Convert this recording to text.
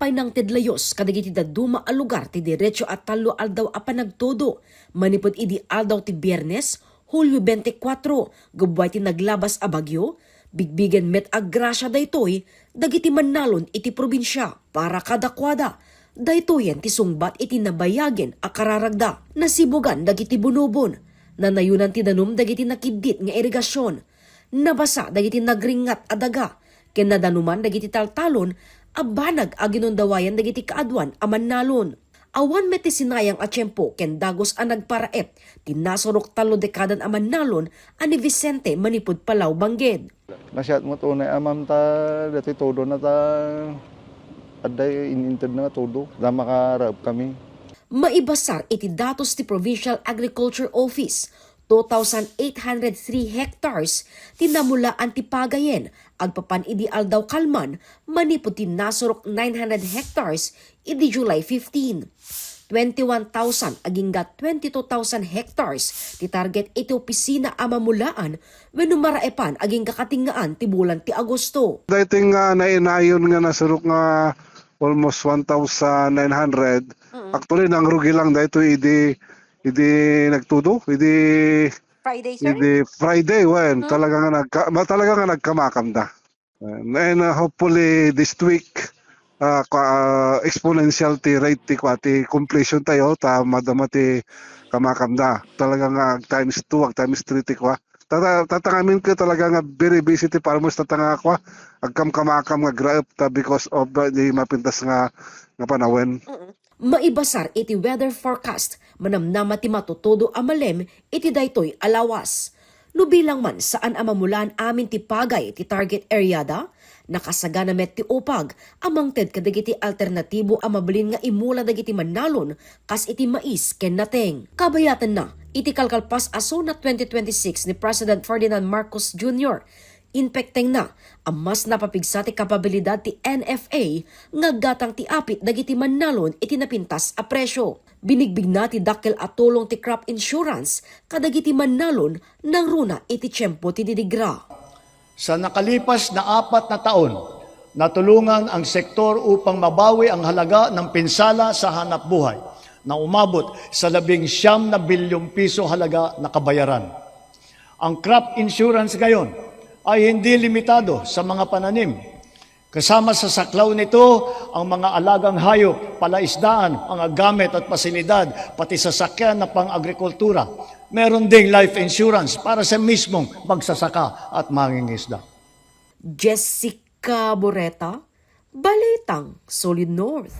Gabay ng tidlayos kadagiti daduma a lugar ti diretso at talo aldaw a panagtodo. Manipod idi aldaw ti Biyernes, Hulyo 24, gabay ti naglabas a bagyo, bigbigen met agrasya daytoy, dagiti mannalon iti probinsya para kadakwada. Daytoyen ti sungbat iti nabayagen a kararagda, nasibugan dagiti bunubon, nanayunan ti danum dagiti nakidit nga irigasyon, nabasa dagiti nagringat a daga, ken nadanuman dagiti taltalon, abanag a ginundawayan dagiti kaadwan a mannalon. Awan met ti sinayang a tiyempo ken dagos a nagparaep, tinasurok 3 dekadan a mannalon ani Vicente manipud Palaw Bangged. Nasyat mo tunay amam ta dati todo na ta aday ininted na todo da makarap kami. Maibasar iti datos ti Provincial Agriculture Office, 2,803 hectares tinamulaan ti pagayen, agpapan idi aldaw kalman, manipod tinasurok 900 hectares idi July 15. 21,000 agingga 22,000 hectares ti target iti opisina a mamulaan wenno maraepan aging kakatingaan ti bulan ti Agosto. Dating nainayon nga nasurok nga almost 1,900. Actually nang rugi lang dito idi nagtudo, idi Friday when talaga nga nagkamakam da. And hopefully this week exponential ti rate ti completion tayo ta madama ti kamakam da. Talaga nga times 2 times 3 ti kwa. Tatangamin ko talaga nga very busy ti farmers tatanga kwa agkam kamakam nga grape ta because of the mapintas nga panawin. Maibasar iti weather forecast, manamnama ti matutudo a malem iti daytoy alawas. Nubilang man saan amamulaan amin ti pagay ti target area da, nakasagana met ti upag, amang ted kadagiti alternatibo a mabalin nga imula dagiti mannalon, kas iti mais ken nateng. Kabayatan na, iti kalkalpas aso na 2026 ni President Ferdinand Marcos Jr., inpekteng na ang mas napapigsa ti kapabilidad ti NFA nga gatang ti apit dagiti mannalon iti napintas a presyo. Binigbig na ti dakkel at tulong ti crop insurance kadagiti mannalon nang runa iti tiyempo ti didigra. Sa nakalipas na 4 na taon, natulungan ang sektor upang mabawi ang halaga ng pinsala sa hanap buhay na umabot sa 19 na bilyong piso halaga na kabayaran. Ang crop insurance ngayon ay hindi limitado sa mga pananim. Kasama sa saklaw nito ang mga alagang hayop, palaisdaan, mga gamit at pasilidad, pati sasakyan na pang-agrikultura. Meron ding life insurance para sa mismong magsasaka at mangingisda. Jessica Boreta, Balitang Solid North.